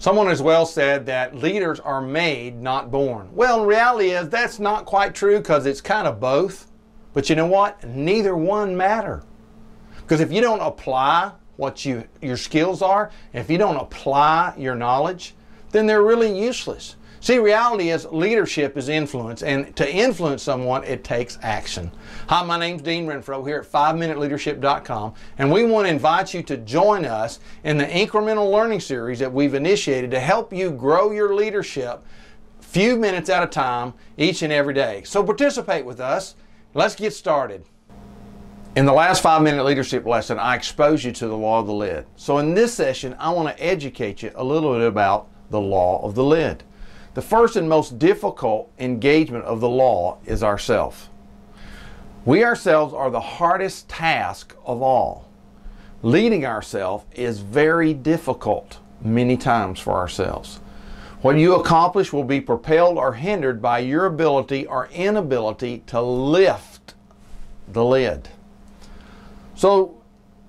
Someone has well said that leaders are made, not born. Well, the reality is that's not quite true, because it's kind of both. But you know what? Neither one matter. Because if you don't apply what your skills are, if you don't apply your knowledge, then they're really useless. See, reality is leadership is influence, and to influence someone, it takes action. Hi, my name's Dean Renfro here at 5minuteleadership.com, and we want to invite you to join us in the incremental learning series that we've initiated to help you grow your leadership a few minutes at a time each and every day. So participate with us. Let's get started. In the last 5-minute leadership lesson, I exposed you to the law of the lid. So in this session, I want to educate you a little bit about the law of the lid. The first and most difficult engagement of the law is ourself. We ourselves are the hardest task of all. Leading ourselves is very difficult many times for ourselves. What you accomplish will be propelled or hindered by your ability or inability to lift the lid. So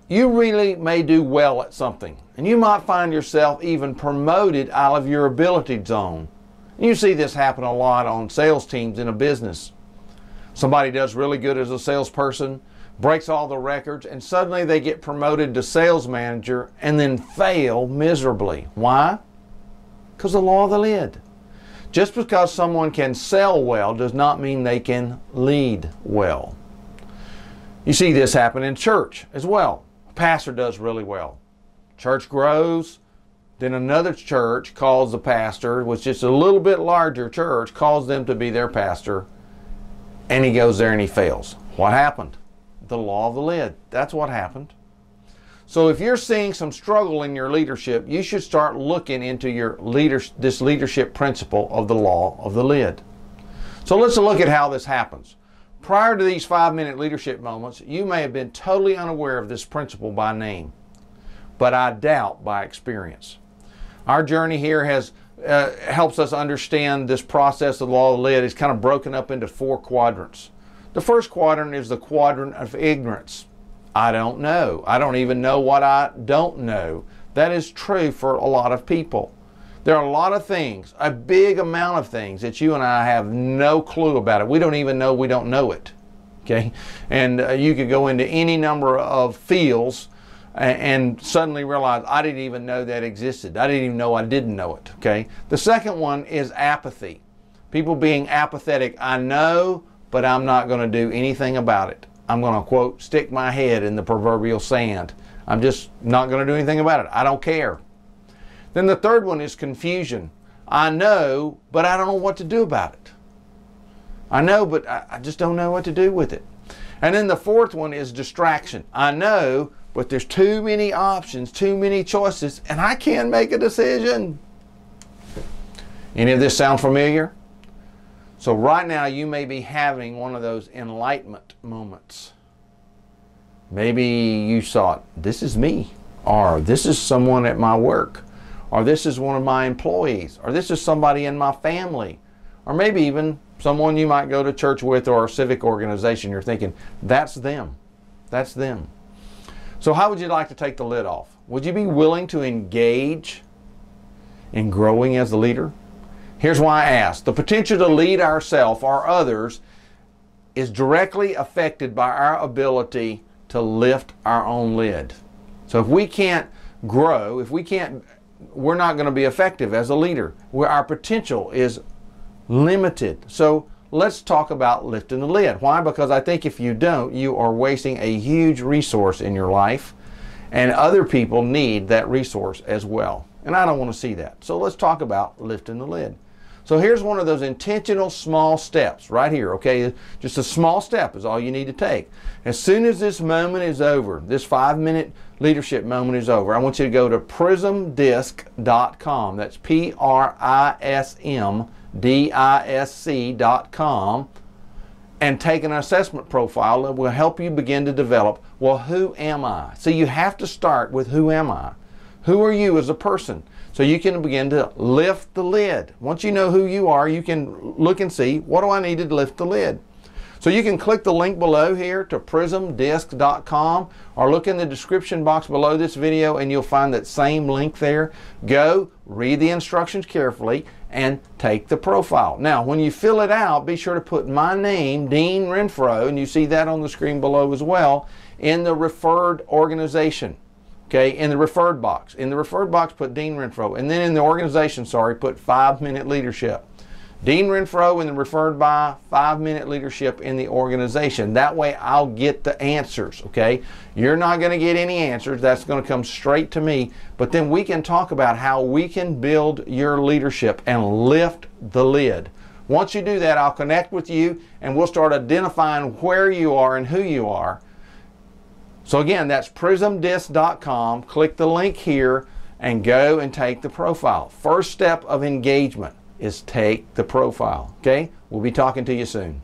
you really may do well at something, and you might find yourself even promoted out of your ability zone. You see this happen a lot on sales teams in a business. Somebody does really good as a salesperson, breaks all the records, and suddenly they get promoted to sales manager and then fail miserably. Why? Because of the law of the lid. Just because someone can sell well does not mean they can lead well. You see this happen in church as well. A pastor does really well. Church grows. Then another church calls the pastor, which is a little bit larger church, calls them to be their pastor, and he goes there and he fails. What happened? The law of the lid. That's what happened. So if you're seeing some struggle in your leadership, you should start looking into this leadership principle of the law of the lid. So let's look at how this happens. Prior to these 5-minute leadership moments, you may have been totally unaware of this principle by name, but I doubt by experience. Our journey here helps us understand this process of the law of the lid. It's kind of broken up into 4 quadrants. The first quadrant is the quadrant of ignorance. I don't know. I don't even know what I don't know. That is true for a lot of people. There are a lot of things, a big amount of things that you and I have no clue about it. We don't even know we don't know it. Okay? And you could go into any number of fields and suddenly realize I didn't even know that existed. I didn't even know I didn't know it. Okay? The second one is apathy. People being apathetic. I know, but I'm not going to do anything about it. I'm going to, quote, stick my head in the proverbial sand. I'm just not going to do anything about it. I don't care. Then the third one is confusion. I know, but I don't know what to do about it. I know, but I just don't know what to do with it. And then the fourth one is distraction. I know, but there's too many options, too many choices, and I can't make a decision. Any of this sound familiar? So right now you may be having one of those enlightenment moments. Maybe you thought, this is me, or this is someone at my work, or this is one of my employees, or this is somebody in my family, or maybe even someone you might go to church with or a civic organization. You're thinking, that's them. That's them. So how would you like to take the lid off? Would you be willing to engage in growing as a leader? Here's why I ask. The potential to lead ourselves or others is directly affected by our ability to lift our own lid. So if we can't grow, we're not going to be effective as a leader. Our potential is limited. So let's talk about lifting the lid. Why? Because I think if you don't, you are wasting a huge resource in your life, and other people need that resource as well. And I don't want to see that. So let's talk about lifting the lid. So here's one of those intentional small steps right here, okay? Just a small step is all you need to take. As soon as this moment is over, this 5-minute leadership moment is over, I want you to go to prismdisc.com. That's prismdisc.com, and take an assessment profile that will help you begin to develop, well, who am I? So you have to start with who am I? Who are you as a person? So you can begin to lift the lid. Once you know who you are, you can look and see, what do I need to lift the lid? So you can click the link below here to prismdisc.com, or look in the description box below this video and you'll find that same link there. Go, read the instructions carefully, and take the profile. Now, when you fill it out, be sure to put my name, Dean Renfro, and you see that on the screen below as well, in the referred organization. Okay, in the referred box. In the referred box, put Dean Renfro. And then in the organization, put 5-minute leadership. Dean Renfro in the referred by, 5-minute leadership in the organization. That way I'll get the answers, okay? You're not going to get any answers. That's going to come straight to me. But then we can talk about how we can build your leadership and lift the lid. Once you do that, I'll connect with you and we'll start identifying where you are and who you are. So again, that's prismdisc.com. Click the link here and go and take the profile. First step of engagement is take the profile. Okay? We'll be talking to you soon.